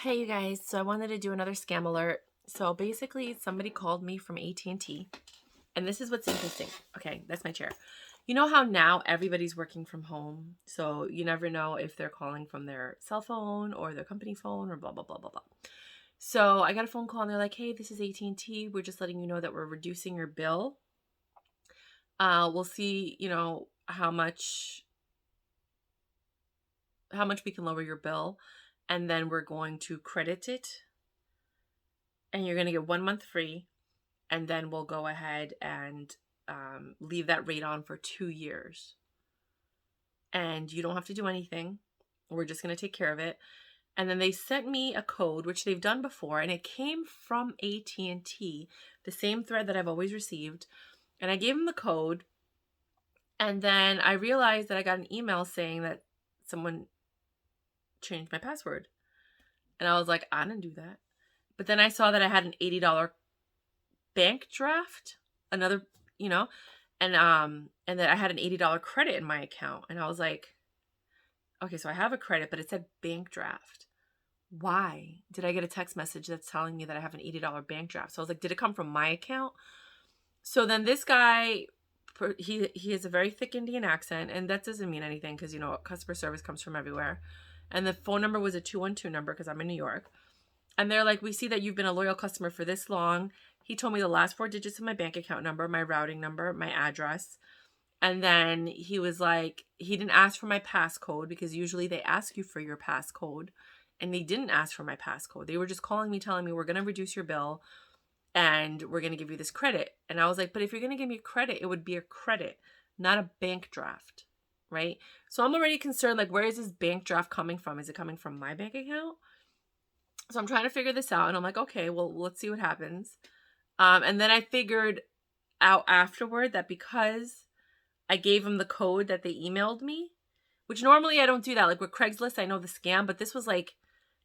Hey you guys, so I wanted to do another scam alert. So basically somebody called me from AT&T, and this is what's interesting. Okay, that's my chair. You know how now everybody's working from home, so you never know if they're calling from their cell phone or their company phone or blah blah blah blah blah. So I got a phone call and they're like, "Hey, this is AT&T. We're just letting you know that we're reducing your bill. We'll see, how much we can lower your bill, and then we're going to credit it, and you're going to get 1 month free, and then we'll go ahead and leave that rate on for 2 years. And you don't have to do anything. We're just going to take care of it." And then they sent me a code, which they've done before, and it came from AT&T, the same thread that I've always received. And I gave them the code, and then I realized that I got an email saying that someone changed my password. And I was like, I didn't do that. But then I saw that I had an $80 bank draft, another, and that I had an $80 credit in my account. And I was like, okay, so I have a credit, but it said bank draft. Why did I get a text message that's telling me that I have an $80 bank draft? So I was like, did it come from my account? So then this guy, he has a very thick Indian accent, and that doesn't mean anything because, customer service comes from everywhere. And the phone number was a 212 number because I'm in New York. And they're like, "We see that you've been a loyal customer for this long." He told me the last 4 digits of my bank account number, my routing number, my address. And then he was like, he didn't ask for my passcode because usually they ask you for your passcode. And they didn't ask for my passcode. They were just calling me, telling me, "We're going to reduce your bill and we're going to give you this credit." And I was like, but if you're going to give me a credit, it would be a credit, not a bank draft. Right? So I'm already concerned, like, where is this bank draft coming from? Is it coming from my bank account? So I'm trying to figure this out, and I'm like, okay, well, let's see what happens. And then I figured out afterward that because I gave him the code that they emailed me, which normally I don't do that. Like with Craigslist, I know the scam, but this was like,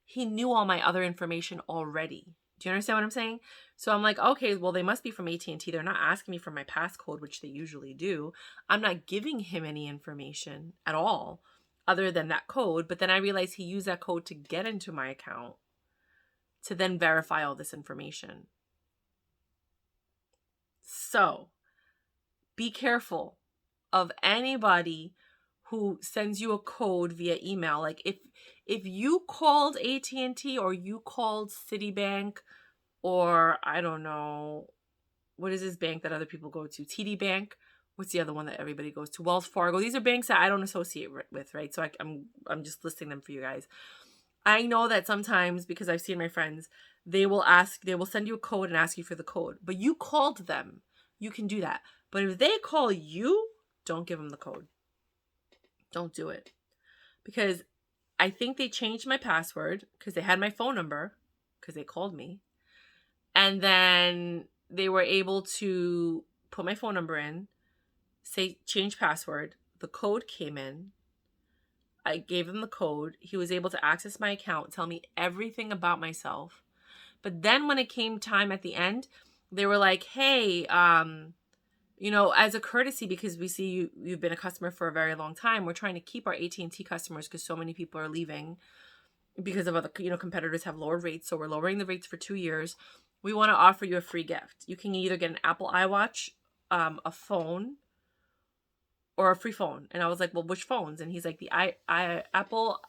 he knew all my other information already. Do you understand what I'm saying? So I'm like, okay, well, they must be from AT&T. They're not asking me for my passcode, which they usually do. I'm not giving him any information at all other than that code. But then I realized he used that code to get into my account to then verify all this information. So be careful of anybody who sends you a code via email. Like if you called AT&T or you called Citibank, or I don't know, what is this bank that other people go to? TD Bank. What's the other one that everybody goes to? Wells Fargo. These are banks that I don't associate with, right? So I'm just listing them for you guys. I know that sometimes, because I've seen my friends, they will send you a code and ask you for the code. But you called them. You can do that. But if they call you, don't give them the code. Don't do it. Because I think they changed my password because they had my phone number because they called me. And then they were able to put my phone number in, say change password. The code came in. I gave him the code. He was able to access my account, tell me everything about myself. But then when it came time at the end, they were like, "Hey, as a courtesy, because we see you've been a customer for a very long time, we're trying to keep our AT&T customers because so many people are leaving because of other, competitors have lower rates. So we're lowering the rates for 2 years. We want to offer you a free gift. You can either get an Apple iWatch, a phone, or a free phone." And I was like, "Well, which phones?" And he's like, "The Apple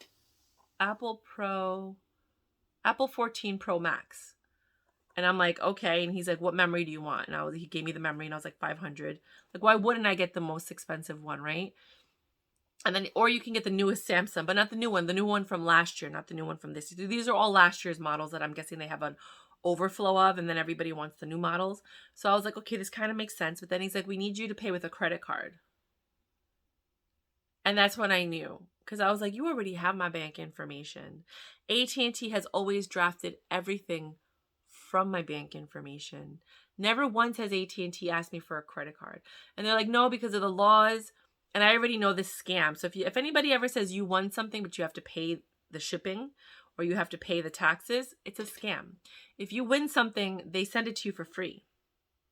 14 Pro Max." And I'm like, "Okay." And he's like, "What memory do you want?" And he gave me the memory, and I was like, 500. Like, why wouldn't I get the most expensive one, right? And then, or you can get the newest Samsung, but not the new one from last year, not the new one from this year. These are all last year's models that I'm guessing they have an overflow of, and then everybody wants the new models. So I was like, okay, this kind of makes sense. But then he's like, "We need you to pay with a credit card." And that's when I knew, because I was like, you already have my bank information. AT&T has always drafted everything from my bank information. Never once has AT&T asked me for a credit card. And they're like, "No, because of the laws." And I already know this scam. So if anybody ever says you won something, but you have to pay the shipping or you have to pay the taxes, it's a scam. If you win something, they send it to you for free.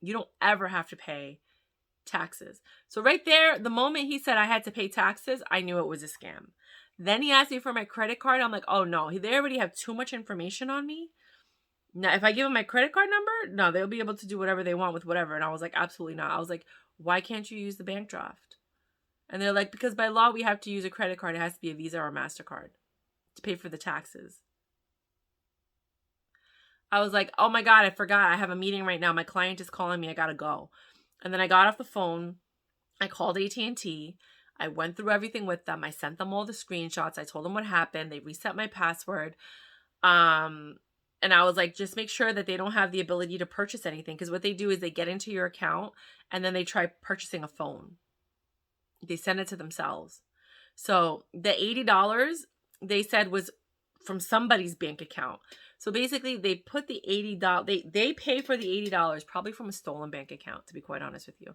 You don't ever have to pay taxes. So right there, the moment he said I had to pay taxes, I knew it was a scam. Then he asked me for my credit card. I'm like, oh no, they already have too much information on me. Now, if I give them my credit card number, no, they'll be able to do whatever they want with whatever. And I was like, absolutely not. I was like, why can't you use the bank draft? And they're like, because by law, we have to use a credit card. It has to be a Visa or a MasterCard to pay for the taxes. I was like, oh my God, I forgot. I have a meeting right now. My client is calling me. I got to go. And then I got off the phone. I called AT&T. I went through everything with them. I sent them all the screenshots. I told them what happened. They reset my password. And I was like, just make sure that they don't have the ability to purchase anything. Because what they do is they get into your account and then they try purchasing a phone. They send it to themselves. So the $80 they said was from somebody's bank account. So basically they put the $80, they pay for the $80 probably from a stolen bank account, to be quite honest with you.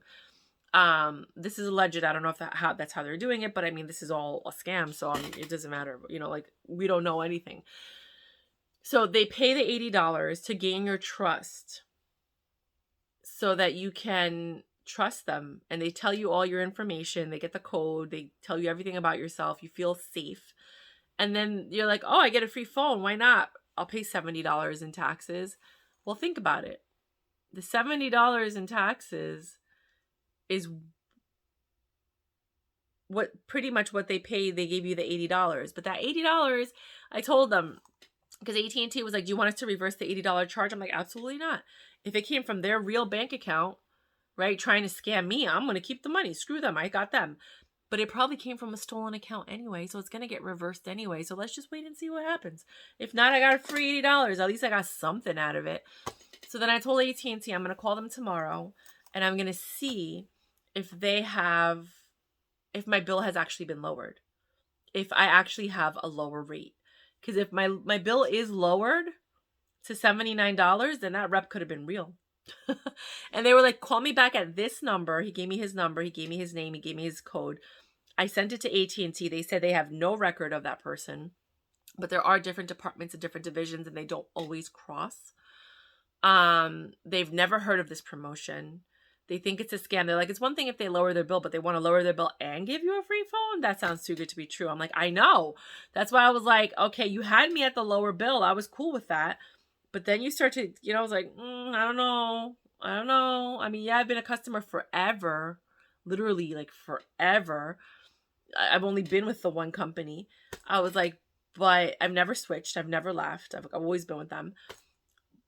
This is alleged. I don't know if that's how they're doing it, but I mean, this is all a scam. So it doesn't matter. You know, like we don't know anything. So they pay the $80 to gain your trust so that you can trust them. And they tell you all your information. They get the code. They tell you everything about yourself. You feel safe. And then you're like, oh, I get a free phone. Why not? I'll pay $70 in taxes. Well, think about it. The $70 in taxes is pretty much what they pay. They gave you the $80. But that $80, I told them, because AT&T was like, do you want us to reverse the $80 charge? I'm like, absolutely not. If it came from their real bank account, right, trying to scam me, I'm going to keep the money. Screw them. I got them. But it probably came from a stolen account anyway, so it's going to get reversed anyway. So let's just wait and see what happens. If not, I got a free $80. At least I got something out of it. So then I told AT&T I'm going to call them tomorrow, and I'm going to see if my bill has actually been lowered. If I actually have a lower rate. Because if my bill is lowered to $79, then that rep could have been real. And they were like, call me back at this number. He gave me his number. He gave me his name. He gave me his code. I sent it to AT&T. They said they have no record of that person. But there are different departments and different divisions, and they don't always cross. They've never heard of this promotion. They think it's a scam. They're like, it's one thing if they lower their bill, but they want to lower their bill and give you a free phone? That sounds too good to be true. I'm like, I know. That's why I was like, okay, you had me at the lower bill. I was cool with that. But then you start to, I was like, I don't know. I mean, yeah, I've been a customer forever. Literally, like forever. I've only been with the one company. I was like, but I've never switched. I've never left. I've always been with them.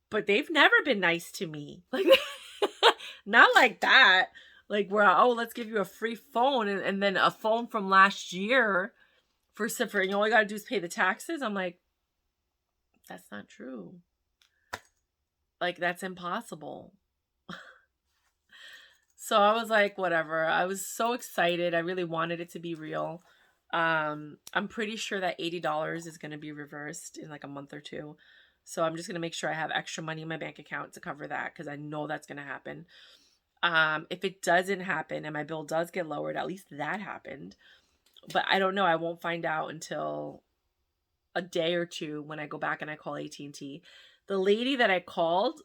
But they've never been nice to me. Like, not like that. Like, where, oh, let's give you a free phone and then a phone from last year for all you got to do is pay the taxes. I'm like, that's not true. Like, that's impossible. So I was like, whatever. I was so excited. I really wanted it to be real. I'm pretty sure that $80 is going to be reversed in like a month or two. So I'm just going to make sure I have extra money in my bank account to cover that, because I know that's going to happen. If it doesn't happen and my bill does get lowered, at least that happened. But I don't know. I won't find out until a day or two when I go back and I call AT&T. The lady that I called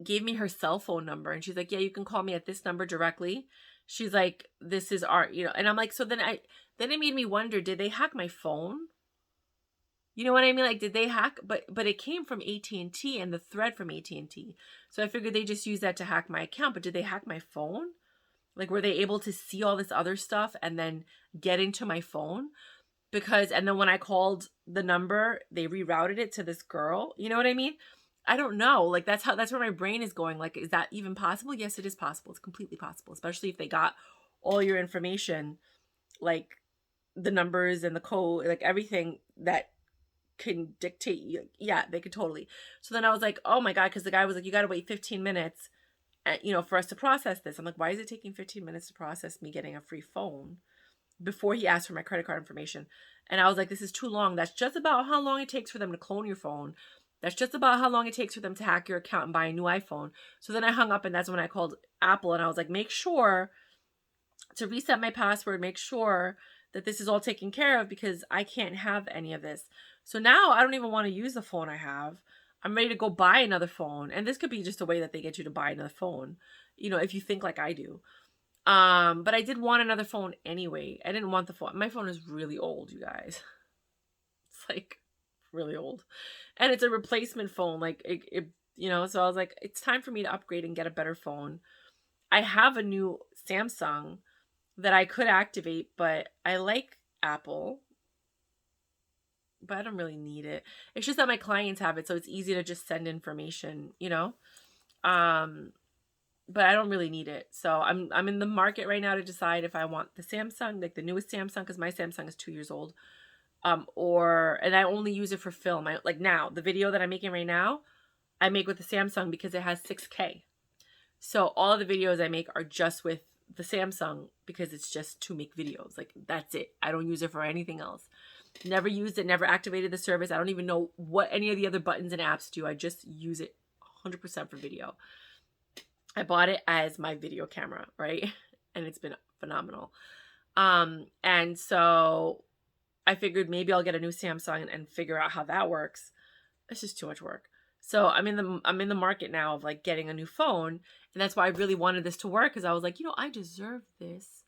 gave me her cell phone number, and she's like, yeah, you can call me at this number directly. She's like, this is our, and I'm like, so then it made me wonder, did they hack my phone? You know what I mean? Like, did they hack? But it came from AT&T and the thread from AT&T. So I figured they just used that to hack my account. But did they hack my phone? Like, were they able to see all this other stuff and then get into my phone? And then when I called the number, they rerouted it to this girl. You know what I mean? I don't know. Like, that's where my brain is going. Like, is that even possible? Yes, it is possible. It's completely possible, especially if they got all your information, like the numbers and the code, like everything that can dictate you. Yeah, they could totally. So then I was like, oh my God, because the guy was like, you got to wait 15 minutes, for us to process this. I'm like, why is it taking 15 minutes to process me getting a free phone before he asked for my credit card information? And I was like, this is too long. That's just about how long it takes for them to clone your phone. That's just about how long it takes for them to hack your account and buy a new iPhone. So then I hung up, and that's when I called Apple, and I was like, make sure to reset my password, make sure that this is all taken care of, because I can't have any of this. So now I don't even want to use the phone I have. I'm ready to go buy another phone. And this could be just a way that they get you to buy another phone, if you think like I do. But I did want another phone anyway. I didn't want the phone. My phone is really old, you guys. It's like really old. And it's a replacement phone. Like so I was like, it's time for me to upgrade and get a better phone. I have a new Samsung that I could activate, but I like Apple, but I don't really need it. It's just that my clients have it, so it's easy to just send information, Um, but I don't really need it. So I'm in the market right now to decide if I want the Samsung, like the newest Samsung, because my Samsung is 2 years old. And I only use it for film. Like now, the video that I'm making right now, I make with the Samsung because it has 6K. So all of the videos I make are just with the Samsung because it's just to make videos. Like that's it. I don't use it for anything else. Never used it, never activated the service. I don't even know what any of the other buttons and apps do. I just use it 100% for video. I bought it as my video camera, right? And it's been phenomenal. And so I figured maybe I'll get a new Samsung and figure out how that works. It's just too much work. So I'm in the market now of like getting a new phone, and that's why I really wanted this to work, because I was like, I deserve this.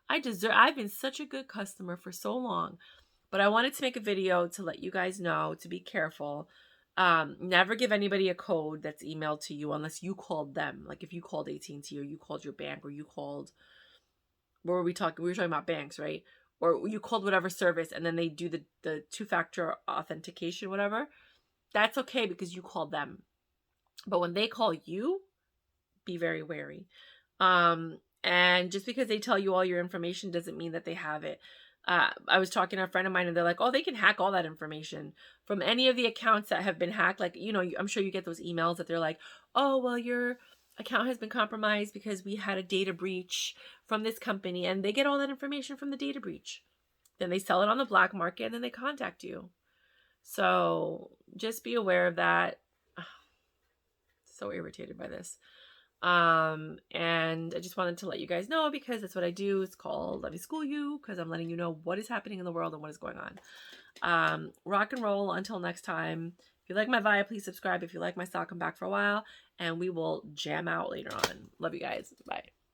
I've been such a good customer for so long. But I wanted to make a video to let you guys know to be careful. Never give anybody a code that's emailed to you unless you called them. Like if you called AT&T or you called your bank or you called, what were we talking? We were talking about banks, right? Or you called whatever service and then they do the two-factor authentication, whatever. That's okay because you called them. But when they call you, be very wary. And just because they tell you all your information doesn't mean that they have it. I was talking to a friend of mine and they're like, oh, they can hack all that information from any of the accounts that have been hacked. Like, I'm sure you get those emails that they're like, oh, well, your account has been compromised because we had a data breach from this company, and they get all that information from the data breach. Then they sell it on the black market and then they contact you. So just be aware of that. So irritated by this. And I just wanted to let you guys know because that's what I do. It's called Let Me School You, because I'm letting you know what is happening in the world and what is going on. Rock and roll until next time. If you like my vibe, please subscribe. If you like my style, come back for a while and we will jam out later on. Love you guys. Bye.